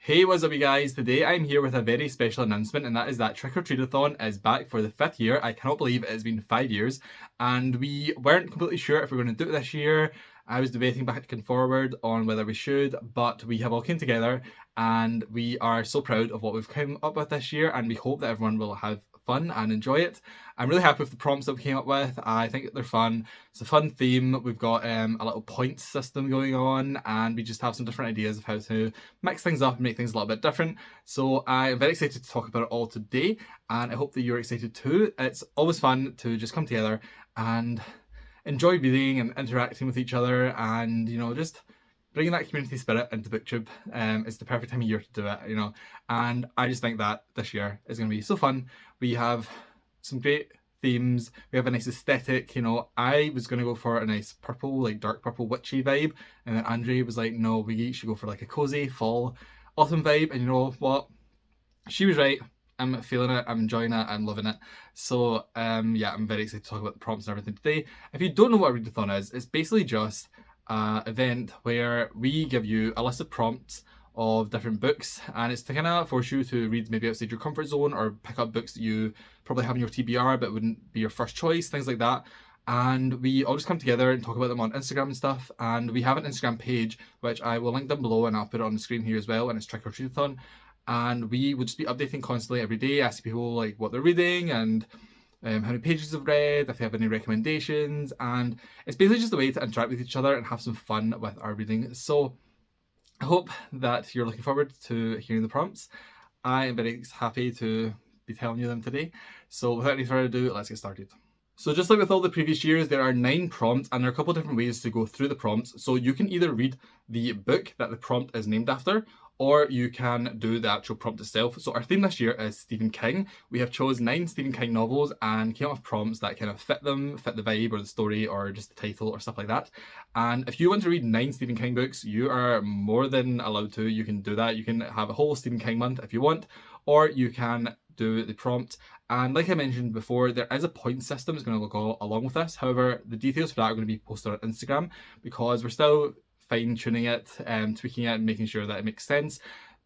Hey, what's up you guys? Today I'm here with a very special announcement, and that is that Trick-or-Treadathon is back for the 5th year. I cannot believe it's been 5 years, and we weren't completely sure if we were going to do it this year. I was debating back and forward on whether we should, but we have all came together and we are so proud of what we've come up with this year, and we hope that everyone will have fun and enjoy it. I'm really happy with the prompts that we came up with. I think they're fun. It's a fun theme. We've got a little point system going on, and we just have some different ideas of how to mix things up and make things a little bit different. So I'm very excited to talk about it all today, and I hope that you're excited too. It's always fun to just come together and enjoy reading and interacting with each other, and just bringing that community spirit into BookTube. It's the perfect time of year to do it, and I just think that this year is going to be so fun. We have some great themes, we have a nice aesthetic. I was going to go for a nice purple, like dark purple witchy vibe, and then Andre was like, no, we should go for like a cozy fall autumn vibe, and you know what, she was right. I'm feeling it, I'm enjoying it, I'm loving it. So yeah, I'm very excited to talk about the prompts and everything today. If you don't know what a readathon is, it's basically just an event where we give you a list of prompts of different books, and it's to kind of force you to read maybe outside your comfort zone, or pick up books that you probably have in your TBR but wouldn't be your first choice, things like that. And we all just come together and talk about them on Instagram and stuff, and we have an Instagram page which I will link down below, and I'll put it on the screen here as well, and it's Trick-or-Treadathon. And we would just be updating constantly every day, asking people like what they're reading and how many pages they've read, if they have any recommendations, and it's basically just a way to interact with each other and have some fun with our reading. So I hope that you're looking forward to hearing the prompts. I am very happy to be telling you them today. So without any further ado, let's get started. So just like with all the previous years, there are 9 prompts, and there are a couple of different ways to go through the prompts. So you can either read the book that the prompt is named after, or you can do the actual prompt itself. So our theme this year is Stephen King. We have chosen 9 Stephen King novels and came up with prompts that kind of fit them, fit the vibe or the story or just the title or stuff like that. And if you want to read 9 Stephen King books, you are more than allowed to. You can do that. You can have a whole Stephen King month if you want, or you can do the prompt. And like I mentioned before, there is a point system that's going to go along with this. However, the details for that are going to be posted on Instagram, because we're still fine-tuning it, tweaking it and making sure that it makes sense.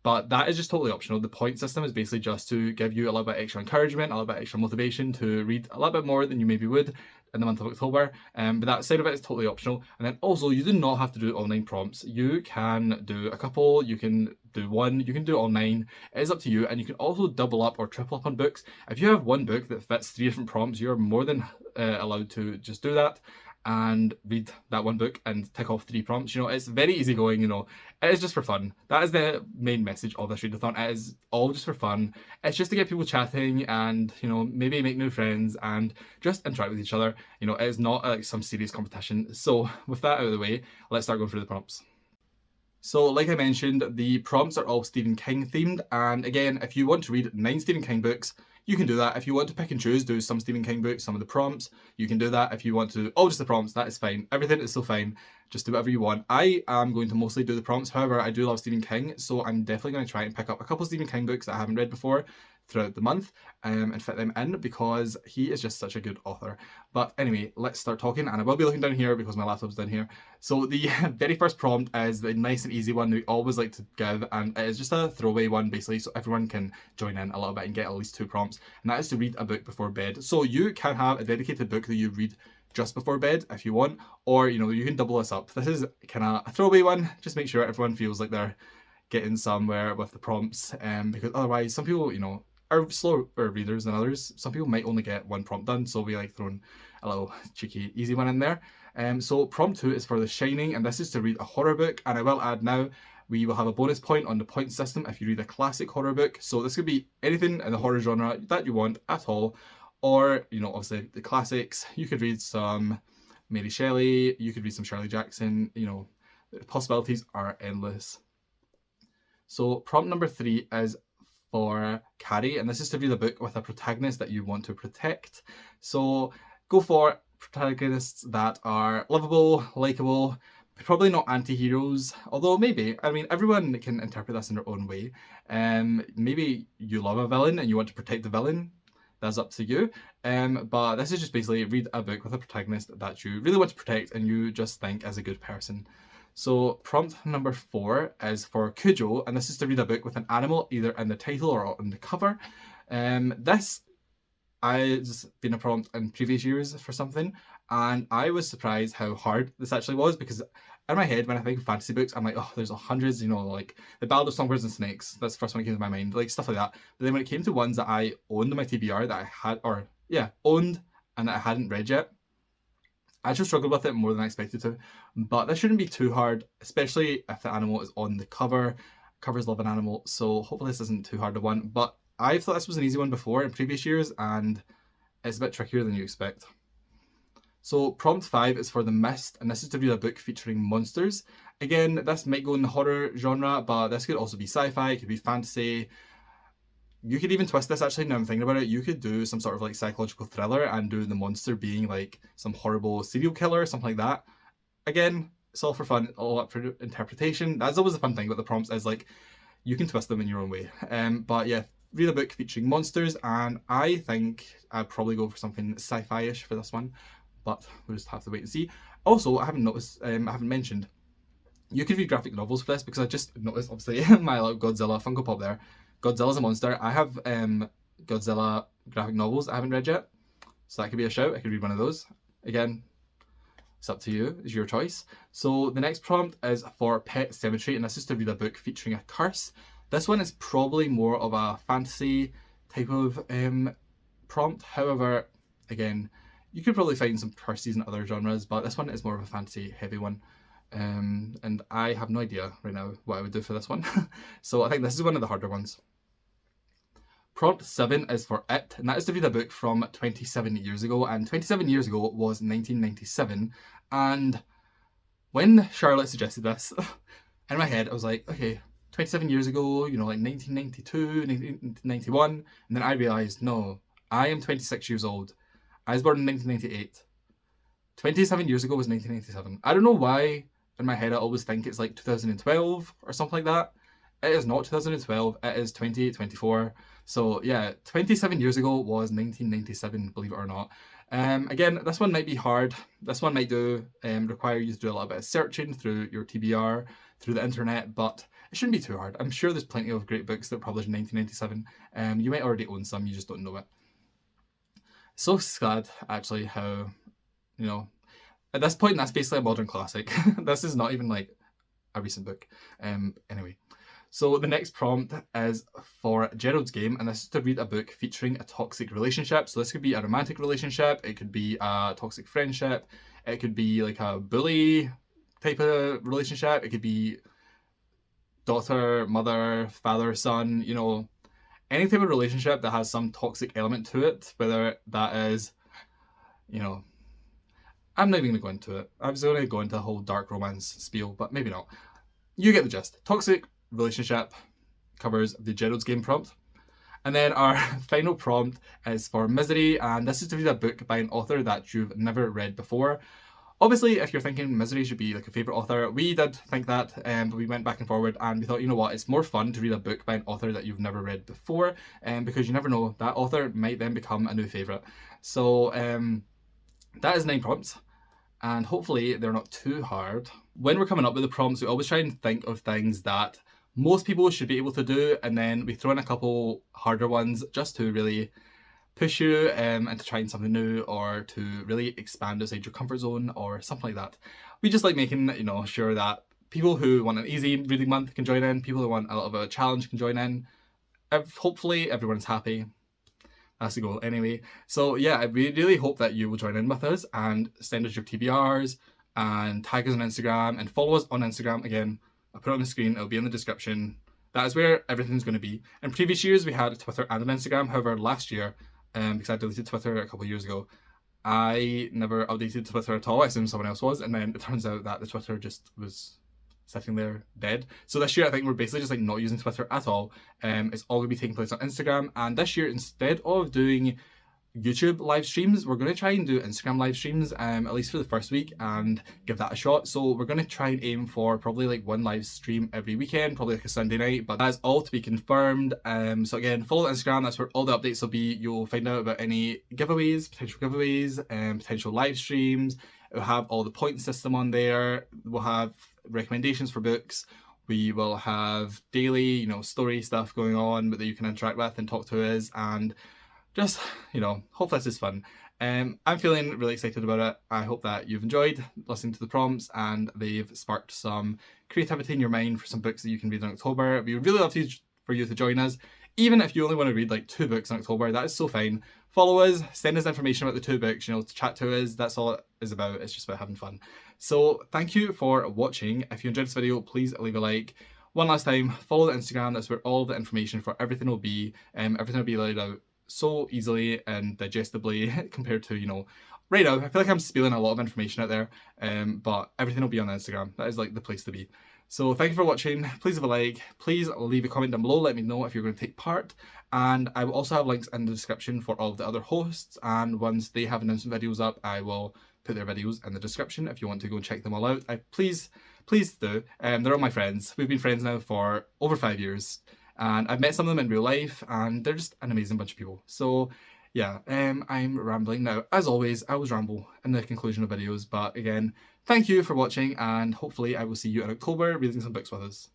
But that is just totally optional. The point system is basically just to give you a little bit extra encouragement, a little bit extra motivation to read a little bit more than you maybe would in the month of October. But that side of it is totally optional. And then also, you do not have to do all 9 prompts. You can do a couple, you can do one, you can do all 9. It is up to you. And you can also double up or triple up on books. If you have one book that fits 3 different prompts, you're more than allowed to just do that and read that one book and tick off 3 prompts. It's very easygoing. It is just for fun. That is the main message of this readathon. It is all just for fun. It's just to get people chatting and maybe make new friends and just interact with each other. It is not like some serious competition. So with that out of the way, let's start going through the prompts. So like I mentioned, the prompts are all Stephen King themed, and again, if you want to read 9 Stephen King books, you can do that. If you want to pick and choose, do some Stephen King books, some of the prompts, you can do that. If you want to, just the prompts, that is fine. Everything is still fine. Just do whatever you want. I am going to mostly do the prompts. However, I do love Stephen King, so I'm definitely going to try and pick up a couple of Stephen King books that I haven't read before throughout the month, and fit them in, because he is just such a good author. But anyway, let's start talking, and I will be looking down here because my laptop's down here. So the very first prompt is the nice and easy one that we always like to give, and it is just a throwaway one basically, so everyone can join in a little bit and get at least 2 prompts, and that is to read a book before bed. So you can have a dedicated book that you read just before bed if you want, or you can double this up. This is kind of a throwaway one, just make sure everyone feels like they're getting somewhere with the prompts, because otherwise some people are slower readers than others. Some people might only get 1 prompt done, so we like throwing a little cheeky easy one in there. So prompt 2 is for The Shining, and this is to read a horror book. And I will add now, we will have a bonus point on the point system if you read a classic horror book. So this could be anything in the horror genre that you want at all, or obviously the classics. You could read some Mary Shelley, you could read some Shirley Jackson. The possibilities are endless. So prompt number 3 is for Carrie, and this is to read a book with a protagonist that you want to protect. So go for protagonists that are lovable, likable, probably not anti-heroes, although maybe, everyone can interpret this in their own way. Maybe you love a villain and you want to protect the villain. That's up to you. But this is just basically read a book with a protagonist that you really want to protect and you just think is a good person. So prompt number 4 is for Cujo, and this is to read a book with an animal either in the title or on the cover. This has been a prompt in previous years for something, and I was surprised how hard this actually was, because in my head when I think of fantasy books, I'm like, oh, there's hundreds, like the Ballad of Songbirds and Snakes. That's the first one that came to my mind, like stuff like that. But then when it came to ones that I owned on my TBR that I had, owned and that I hadn't read yet, I just struggled with it more than I expected to. But that shouldn't be too hard, especially if the animal is on the cover. Covers love an animal, so hopefully this isn't too hard a one. But I thought this was an easy one before in previous years, and it's a bit trickier than you expect. So prompt 5 is for The Mist, and this is to read a book featuring monsters. Again, this might go in the horror genre, but this could also be sci-fi, it could be fantasy. You could even twist this, actually, now I'm thinking about it. You could do some sort of like psychological thriller and do the monster being like some horrible serial killer, something like that. Again, it's all for fun, all up for interpretation. That's always the fun thing about the prompts, is like you can twist them in your own way. But yeah, read a book featuring monsters, and I think I'd probably go for something sci-fi-ish for this one, but we'll just have to wait and see. Also, I haven't mentioned, you could read graphic novels for this, because I just noticed, obviously, my little Godzilla Funko Pop there. Godzilla's a monster. I have Godzilla graphic novels I haven't read yet, so that could be a shout. I could read one of those. Again, it's up to you. It's your choice. So the next prompt is for Pet Sematary, and this is to read a book featuring a curse. This one is probably more of a fantasy type of prompt. However, again, you could probably find some curses in other genres, but this one is more of a fantasy heavy one. And I have no idea right now what I would do for this one. So I think this is one of the harder ones. Prompt 7 is for It, and that is to read a book from 27 years ago, and 27 years ago was 1997. And when Charlotte suggested this, in my head I was like, okay, 27 years ago, like 1992, 1991, and then I realised, no, I am 26 years old. I was born in 1998. 27 years ago was 1997. I don't know why in my head I always think it's like 2012 or something like that. It is not 2012, it is 2024. So yeah, 27 years ago was 1997, believe it or not. Again, this one might be hard. This one might require you to do a little bit of searching through your TBR, through the internet, but it shouldn't be too hard. I'm sure there's plenty of great books that were published in 1997. You might already own some, you just don't know it. So sad, actually, how, at this point, that's basically a modern classic. This is not even like a recent book. Anyway. So the next prompt is for Gerald's Game, and this is to read a book featuring a toxic relationship. So this could be a romantic relationship, it could be a toxic friendship, it could be like a bully type of relationship, it could be daughter, mother, father, son, any type of relationship that has some toxic element to it, whether that is, I'm not even going to go into it. I was going to go into a whole dark romance spiel, but maybe not. You get the gist. Toxic relationship covers the Gerald's Game prompt. And then our final prompt is for Misery, and this is to read a book by an author that you've never read before. Obviously, if you're thinking Misery should be like a favourite author, we did think that, but we went back and forward and we thought, you know what, it's more fun to read a book by an author that you've never read before, because you never know, that author might then become a new favourite. So that is 9 prompts, and hopefully they're not too hard. When we're coming up with the prompts, we always try and think of things that most people should be able to do, and then we throw in a couple harder ones just to really push you into trying something new, or to really expand outside your comfort zone, or something like that. We just like making sure that people who want an easy reading month can join in, people who want a little bit of a challenge can join in. Hopefully everyone's happy. That's the goal anyway. So yeah, we really hope that you will join in with us and send us your TBRs and tag us on Instagram and follow us on Instagram. Again, I'll put it on the screen, it'll be in the description. That is where everything's going to be. In previous years we had Twitter and an Instagram, however last year, because I deleted Twitter a couple of years ago, I never updated Twitter at all. I assumed someone else was, and then it turns out that the Twitter just was sitting there dead. So this year I think we're basically just like not using Twitter at all. It's all going to be taking place on Instagram, and this year instead of doing YouTube live streams, we're going to try and do Instagram live streams, at least for the first week, and give that a shot. So we're going to try and aim for probably like 1 live stream every weekend, probably like a Sunday night, but that's all to be confirmed. So again, follow Instagram, that's where all the updates will be. You'll find out about any giveaways, potential live streams. It'll have all the point system on there. We'll have recommendations for books. We will have daily, story stuff going on that you can interact with and talk to us, and just, hopefully this is fun. I'm feeling really excited about it. I hope that you've enjoyed listening to the prompts and they've sparked some creativity in your mind for some books that you can read in October. We would really love for you to join us. Even if you only want to read like 2 books in October, that is so fine. Follow us, send us information about the 2 books, to chat to us. That's all it is about. It's just about having fun. So thank you for watching. If you enjoyed this video, please leave a like. One last time, follow the Instagram. That's where all the information for everything will be. Everything will be laid out so easily and digestibly compared to, right now. I feel like I'm spilling a lot of information out there, but everything will be on Instagram. That is like the place to be. So thank you for watching. Please leave a like. Please leave a comment down below. Let me know if you're going to take part. And I will also have links in the description for all of the other hosts. And once they have announcement videos up, I will put their videos in the description if you want to go and check them all out. Please do. They're all my friends. We've been friends now for over 5 years. And I've met some of them in real life, and they're just an amazing bunch of people. So yeah, I'm rambling now. As always, I always ramble in the conclusion of videos. But again, thank you for watching, and hopefully I will see you in October reading some books with us.